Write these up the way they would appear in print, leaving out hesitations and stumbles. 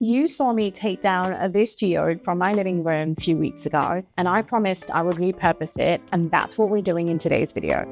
You saw me take down this geode from my living room a few weeks ago, and I promised I would repurpose it, and that's what we're doing in today's video.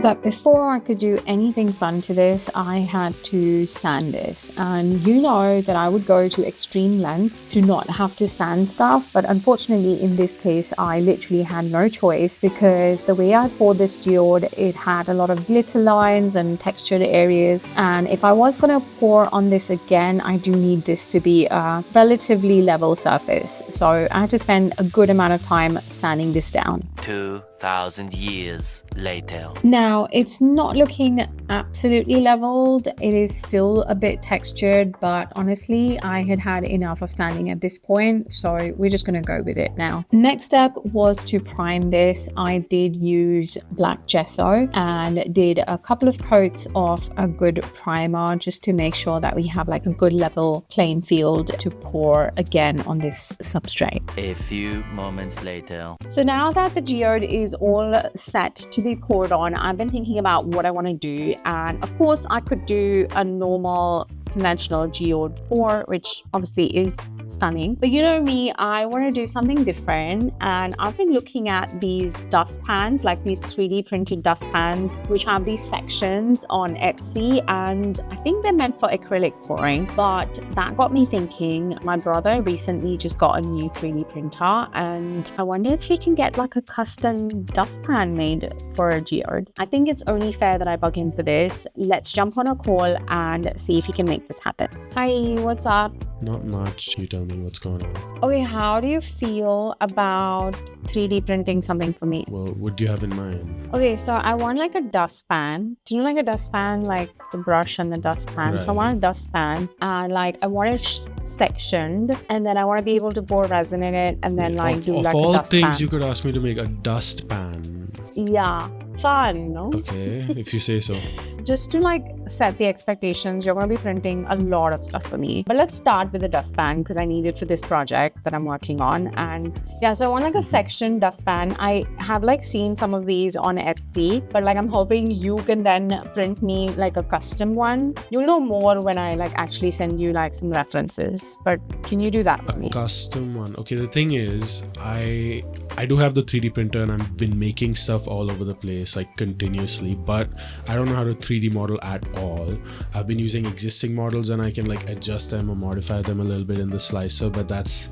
But before I could do anything fun to this, I had to sand this. And you know that I would go to extreme lengths to not have to sand stuff. But unfortunately, in this case, I literally had no choice because the way I poured this geode, it had a lot of glitter lines and textured areas. And if I was going to pour on this again, I do need this to be a relatively level surface. So I had to spend a good amount of time sanding this down. 2,000 years later. Now, it's not looking absolutely leveled. It is still a bit textured, but honestly, I had had enough of sanding at this point, so we're just going to go with it now. Next step was to prime this. I did use black gesso and did a couple of coats of a good primer just to make sure that we have like a good level playing field to pour again on this substrate. A few moments later. So now that the geode is all set to be poured on, I've been thinking about what I want to do, and of course I could do a normal conventional geode pour, which obviously is stunning, but you know me, I want to do something different, and I've been looking at these dustpans, like these 3D printed dustpans which have these sections on Etsy, and I think they're meant for acrylic pouring. But that got me thinking, my brother recently just got a new 3D printer, and I wonder if he can get like a custom dustpan made for a geode. I think it's only fair that I bug him for this. Let's jump on a call and see if he can make this happen. Hi, what's up? Not much. You tell me what's going on. Okay, how do you feel about 3D printing something for me? Well, what do you have in mind? Okay, so I want like a dustpan. Do you know like a dustpan, like the brush and the dustpan? Right. So I want a dustpan, and like I want it sectioned, and then I want to be able to pour resin in it, and then like do like a all dustpan. things, you could ask me to make a dustpan. Yeah, fun, no? Okay, if you say so. Just to like set the expectations, you're going to be printing a lot of stuff for me. But let's start with the dustpan because I need it for this project that I'm working on. And yeah, so I want like a section dustpan. I have like seen some of these on Etsy, but like I'm hoping you can then print me like a custom one. You'll know more when I like actually send you like some references. But can you do that for me? Custom one. Okay, the thing is, I do have the 3D printer and I've been making stuff all over the place like continuously, but I don't know how to 3D model at all. I've been using existing models and I can like adjust them or modify them a little bit in the slicer, but that's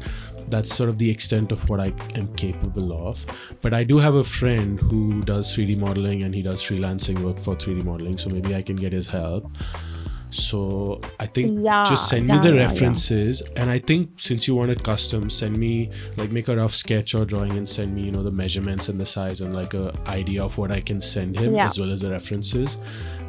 sort of the extent of what I am capable of. But I do have a friend who does 3D modeling and he does freelancing work for 3D modeling, so maybe I can get his help. So I think just send me the references, and I think since you want it custom, send me like make a rough sketch or drawing and send me, you know, the measurements and the size and like a idea of what I can send him as well as the references,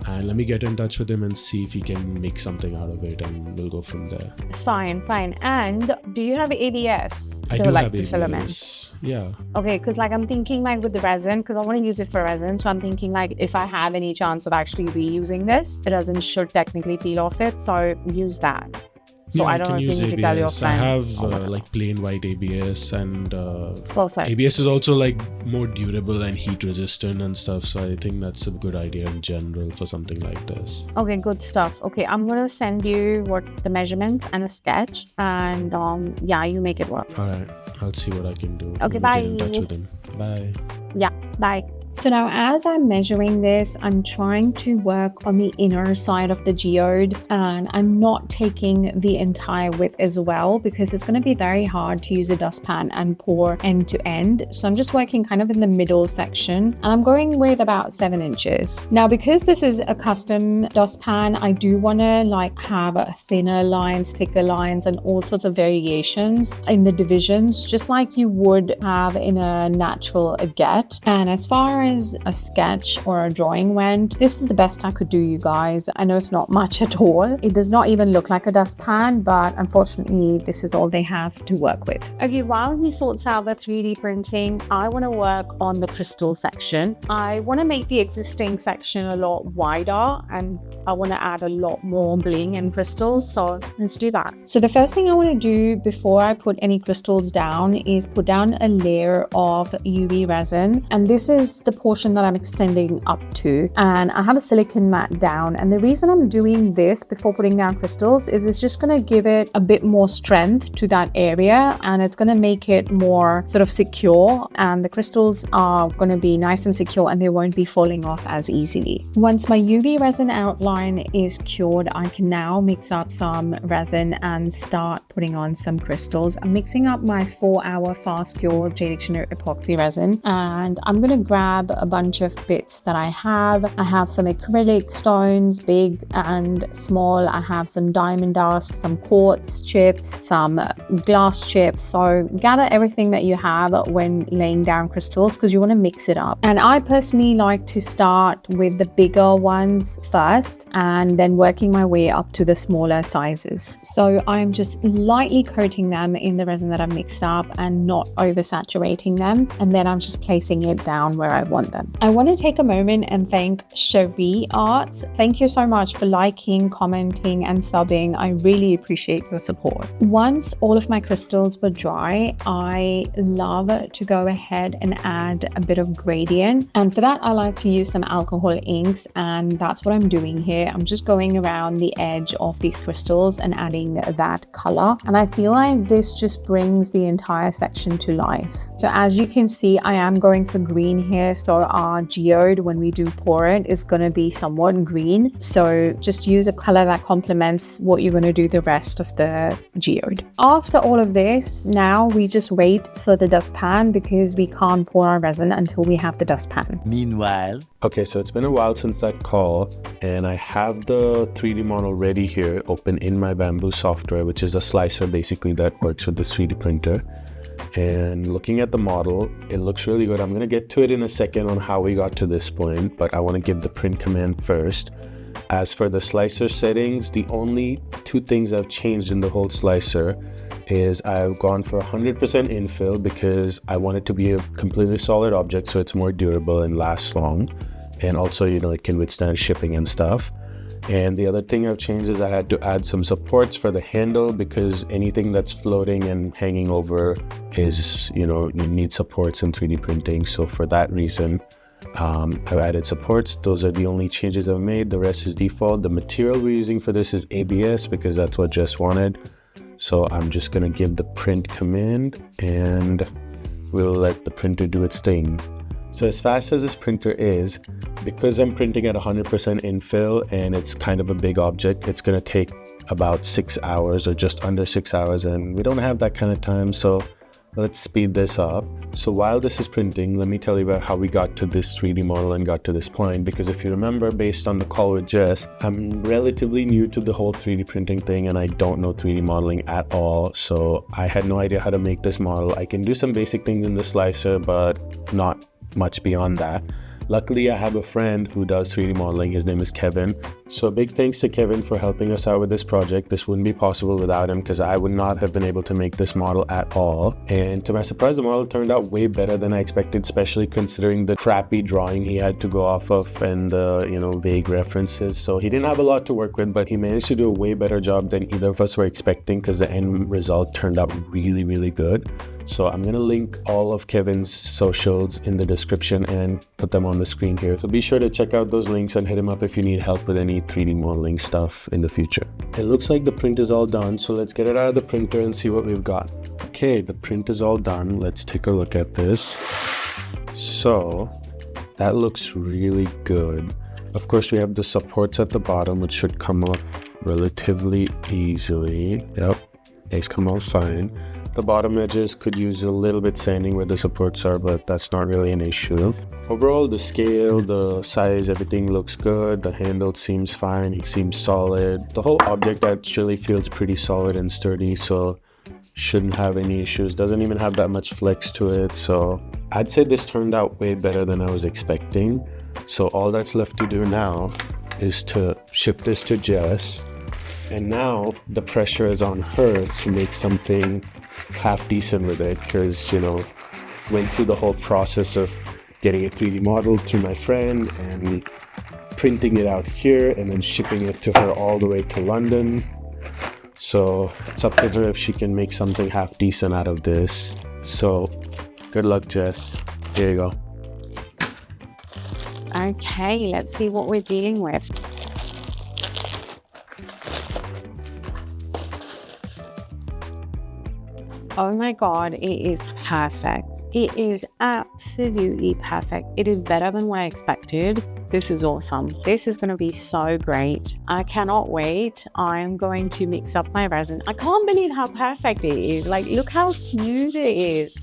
and let me get in touch with him and see if he can make something out of it, and we'll go from there. Fine. And do you have ABS? I do have ABS. Yeah. Okay, because like I'm thinking like with the resin, because I want to use it for resin, so I'm thinking like if I have any chance of actually reusing this, the resin should technically peel off it, so use that. So yeah, I don't know if you need to tell your friend. I have like plain white ABS, and perfect. ABS is also like more durable and heat resistant and stuff, so I think that's a good idea in general for something like this. Okay, good stuff. Okay, I'm gonna send you the measurements and a sketch, and yeah, you make it work. All right, I'll see what I can do. Okay, bye. Get in touch with him. Bye. Yeah, bye. So now as I'm measuring this, I'm trying to work on the inner side of the geode, and I'm not taking the entire width as well because it's going to be very hard to use a dustpan and pour end to end. So I'm just working kind of in the middle section, and I'm going with about 7 inches. Now, because this is a custom dustpan, I do want to like have thinner lines, thicker lines, and all sorts of variations in the divisions, just like you would have in a natural agate. And as far as a sketch or a drawing went, this is the best I could do, you guys. I know it's not much at all. It does not even look like a dustpan, but unfortunately this is all they have to work with. Okay, while he sorts out the 3D printing, I want to work on the crystal section. I want to make the existing section a lot wider, and I want to add a lot more bling and crystals, so let's do that. So the first thing I want to do before I put any crystals down is put down a layer of UV resin, and this is the the portion that I'm extending up to, and I have a silicone mat down. And the reason I'm doing this before putting down crystals is it's just going to give it a bit more strength to that area, and it's going to make it more sort of secure, and the crystals are going to be nice and secure and they won't be falling off as easily. Once my UV resin outline is cured, I can now mix up some resin and start putting on some crystals. I'm mixing up my 4-hour fast cure jade epoxy resin, and I'm going to grab a bunch of bits that I have. I have some acrylic stones, big and small. I have some diamond dust, some quartz chips, some glass chips. So gather everything that you have when laying down crystals, because you want to mix it up. And I personally like to start with the bigger ones first and then working my way up to the smaller sizes. So I'm just lightly coating them in the resin that I've mixed up and not oversaturating them, and then I'm just placing it down where I want them. I want to take a moment and thank Cherie Arts. Thank you so much for liking, commenting and subbing. I really appreciate your support. Once all of my crystals were dry, I love to go ahead and add a bit of gradient, and for that I like to use some alcohol inks, and that's what I'm doing here. I'm just going around the edge of these crystals and adding that color, and I feel like this just brings the entire section to life. So as you can see, I am going for green here, so our geode, when we do pour it, is going to be somewhat green. So just use a color that complements what you're going to do the rest of the geode. After all of this, now we just wait for the dustpan, because we can't pour our resin until we have the dustpan. Meanwhile, Okay, so it's been a while since that call, and I have the 3D model ready here, open in my Bamboo software, which is a slicer basically that works with the 3D printer. And looking at the model, it looks really good. I'm going to get to it in a second on how we got to this point, but I want to give the print command first. As for the slicer settings, the only two things I've changed in the whole slicer is I've gone for 100% infill, because I want it to be a completely solid object so it's more durable and lasts long, and also, you know, it can withstand shipping and stuff. And the other thing I've changed is I had to add some supports for the handle, because anything that's floating and hanging over is, you know, you need supports in 3D printing. So for that reason, I've added supports. Those are the only changes I've made. The rest is default. The material we're using for this is ABS, because that's what Jess wanted. So I'm just going to give the print command and we'll let the printer do its thing. So as fast as this printer is, because I'm printing at 100% infill and it's kind of a big object, it's going to take about 6 hours or just under 6 hours, and we don't have that kind of time, so let's speed this up. So while this is printing, let me tell you about how we got to this 3D model and got to this point, because if you remember, based on the call with Jess, I'm relatively new to the whole 3D printing thing and I don't know 3D modeling at all, so I had no idea how to make this model. I can do some basic things in the slicer, but not much beyond that. Luckily, I have a friend who does 3D modeling. His name is Kevin. So a big thanks to Kevin for helping us out with this project. This wouldn't be possible without him, because I would not have been able to make this model at all. And to my surprise, the model turned out way better than I expected, especially considering the crappy drawing he had to go off of and the, you know, vague references. So he didn't have a lot to work with, but he managed to do a way better job than either of us were expecting, because the end result turned out really, really good. So I'm going to link all of Kevin's socials in the description and put them on the screen here. So be sure to check out those links and hit him up if you need help with any 3D modeling stuff in the future. It looks like the print is all done, so let's get it out of the printer and see what we've got. Okay, the print is all done. Let's take a look at this. So that looks really good. Of course, we have the supports at the bottom, which should come up relatively easily. Yep, these come out fine. The bottom edges could use a little bit sanding where the supports are, but that's not really an issue. Overall, the scale, the size, everything looks good. The handle seems fine. It seems solid. The whole object actually feels pretty solid and sturdy, so shouldn't have any issues. Doesn't even have that much flex to it, so I'd say this turned out way better than I was expecting. So all that's left to do now is to ship this to Jess, and now the pressure is on her to make something half decent with it, because, you know, went through the whole process of getting a 3D model through my friend and printing it out here and then shipping it to her all the way to London. So it's up to her if she can make something half decent out of this. So good luck, Jess. Here you go. Okay, let's see what we're dealing with. Oh my God, it is perfect. It is absolutely perfect. It is better than what I expected. This is awesome. This is going to be so great. I cannot wait. I'm going to mix up my resin. I can't believe how perfect it is. Like, look how smooth it is.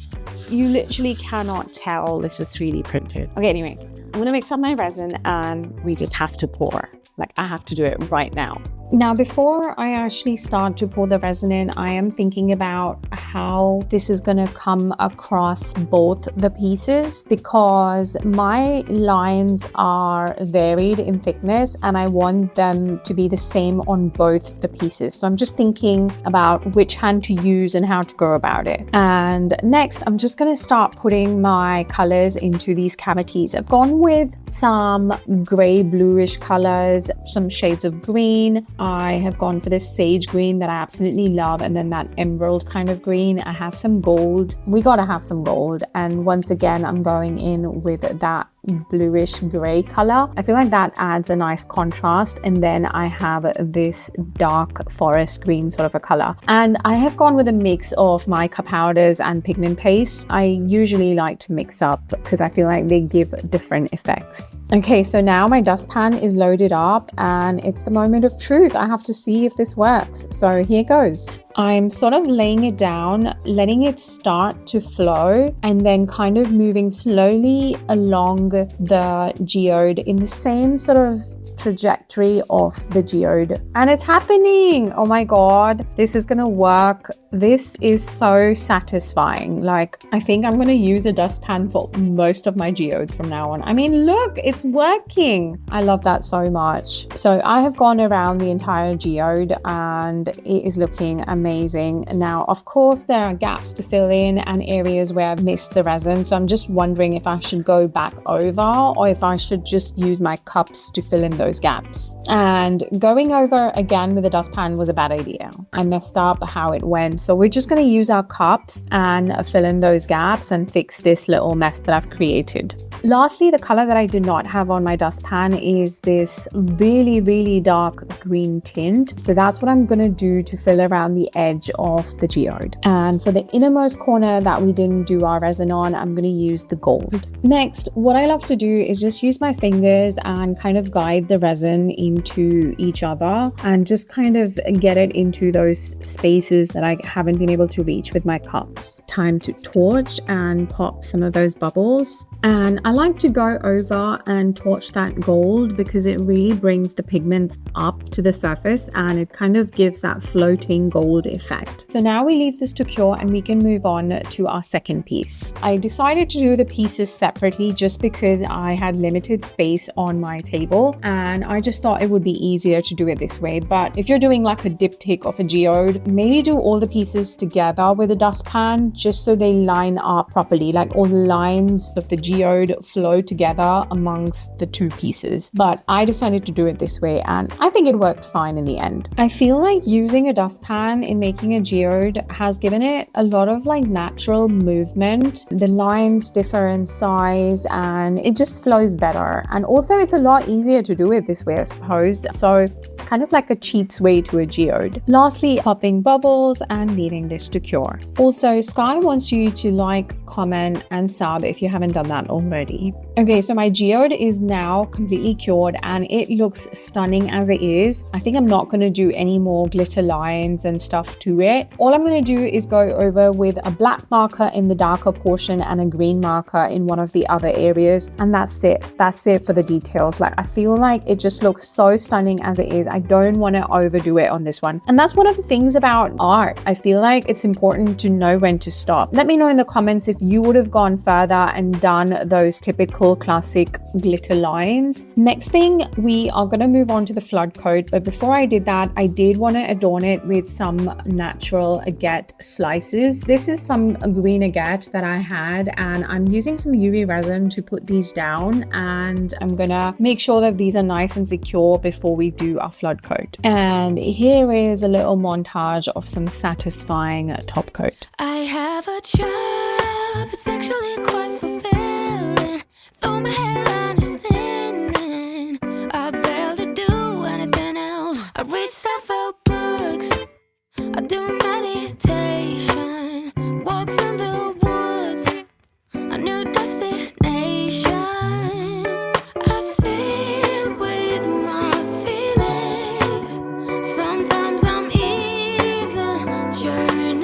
You literally cannot tell this is 3D printed. Okay, anyway, I'm going to mix up my resin and we just have to pour. Like, I have to do it right now. Now, before I actually start to pour the resin in, I am thinking about how this is going to come across both the pieces, because my lines are varied in thickness and I want them to be the same on both the pieces. So I'm just thinking about which hand to use and how to go about it. And next, I'm just going to start putting my colors into these cavities. I've gone with some gray bluish colors, some shades of green. I have gone for this sage green that I absolutely love, and then that emerald kind of green. I have some gold. We gotta have some gold. And once again, I'm going in with that bluish gray color. I feel like that adds a nice contrast. And then I have this dark forest green sort of a color. And I have gone with a mix of mica powders and pigment paste. I usually like to mix up because I feel like they give different effects. Okay, so now my dustpan is loaded up and it's the moment of truth. I have to see if this works. So here goes. I'm sort of laying it down, letting it start to flow, and then kind of moving slowly along the geode in the same sort of trajectory of the geode. And it's happening. Oh my God, this is gonna work. This is so satisfying. Like, I think I'm gonna use a dustpan for most of my geodes from now on. I mean, look, it's working. I love that so much. So I have gone around the entire geode and it is looking amazing. Now, of course, there are gaps to fill in and areas where I've missed the resin. So I'm just wondering if I should go back over or if I should just use my cups to fill in those gaps. And going over again with a dustpan was a bad idea. I messed up how it went. So we're just going to use our cups and fill in those gaps and fix this little mess that I've created. Lastly, the color that I did not have on my dustpan is this really, really dark green tint. So that's what I'm going to do to fill around the edge of the geode. And for the innermost corner that we didn't do our resin on, I'm going to use the gold. Next, what I love to do is just use my fingers and kind of guide the resin into each other and just kind of get it into those spaces that I haven't been able to reach with my cups. Time to torch and pop some of those bubbles. And I like to go over and torch that gold because it really brings the pigments up to the surface and it kind of gives that floating gold effect. So now we leave this to cure and we can move on to our second piece. I decided to do the pieces separately just because I had limited space on my table and I just thought it would be easier to do it this way. But if you're doing like a diptych of a geode, maybe do all the pieces together with a dustpan just so they line up properly, like all the lines of the geode flow together amongst the two pieces. But I decided to do it this way and I think it worked fine in the end. I feel like using a dustpan in making a geode has given it a lot of like natural movement. The lines differ in size and it just flows better. And also it's a lot easier to do it this way, I suppose. So it's kind of like a cheat's way to a geode. Lastly, popping bubbles and leaving this to cure. Also, Sky wants you to like, comment and sub if you haven't done that already. Okay, so my geode is now completely cured and it looks stunning as it is. I think I'm not going to do any more glitter lines and stuff to it. All I'm going to do is go over with a black marker in the darker portion and a green marker in one of the other areas, and that's it. That's it for the details. Like, I feel like it just looks so stunning as it is. I don't want to overdo it on this one. And that's one of the things about art. I feel like it's important to know when to stop. Let me know in the comments if you would have gone further and done those typical classic glitter lines. Next thing, we are going to move on to the flood coat, but before I did that, I did want to adorn it with some natural agate slices. This is some green agate that I had, and I'm using some UV resin to put these down, and I'm gonna make sure that these are nice and secure before we do our flood coat. And here is a little montage of some satisfying top coat. I have a job, it's actually quite fulfilling, though my hairline is thin. I read self-help books, I do meditation, walks in the woods, a new destination. I sit with my feelings, sometimes I'm even journaling.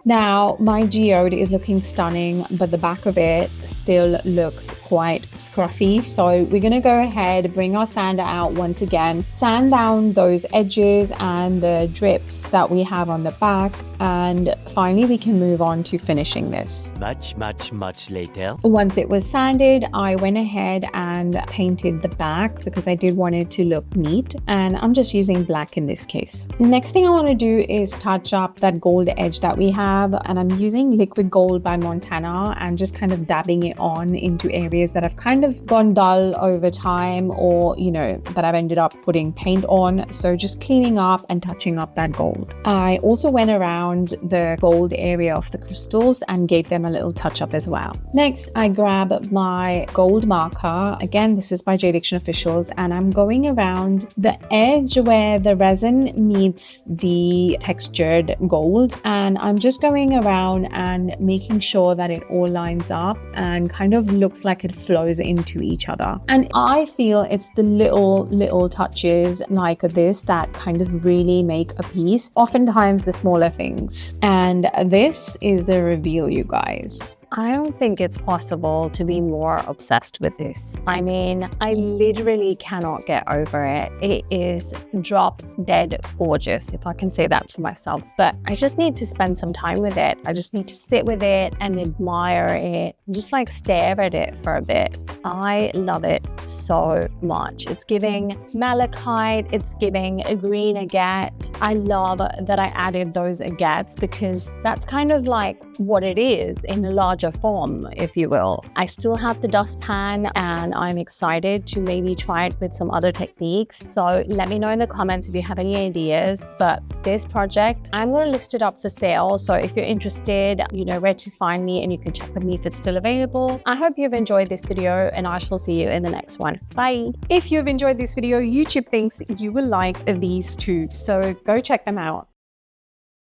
Now, my geode is looking stunning, but the back of it still looks quite scruffy. So we're gonna go ahead, bring our sander out once again, sand down those edges and the drips that we have on the back, and finally we can move on to finishing this. Much later. Once it was sanded, I went ahead and painted the back because I did want it to look neat, and I'm just using black in this case. Next thing I want to do is touch up that gold edge that we have, and I'm using liquid gold by Montana and just kind of dabbing it on into areas that have kind of gone dull over time, or that I've ended up putting paint on. So just cleaning up and touching up that gold. I also went around the gold area of the crystals and gave them a little touch up as well. Next, I grab my gold marker. Again, this is by Jade Officials, and I'm going around the edge where the resin meets the textured gold, and I'm just going around and making sure that it all lines up and kind of looks like it flows into each other. And I feel it's the little touches like this that kind of really make a piece, oftentimes the smaller things. And this is the reveal, you guys. I don't think it's possible to be more obsessed with this. I mean, I literally cannot get over it. It is drop dead gorgeous, if I can say that to myself. But I just need to spend some time with it. I just need to sit with it and admire it, just like stare at it for a bit. I love it so much. It's giving malachite, it's giving a green agate. I love that I added those agates because that's kind of like what it is in a larger form, if you will. I still have the dustpan and I'm excited to maybe try it with some other techniques. So let me know in the comments if you have any ideas. But this project, I'm going to list it up for sale. So if you're interested, you know where to find me and you can check with me if it's still available. I hope you've enjoyed this video and I shall see you in the next one. Bye. If you've enjoyed this video, YouTube thinks you will like these too. So go check them out.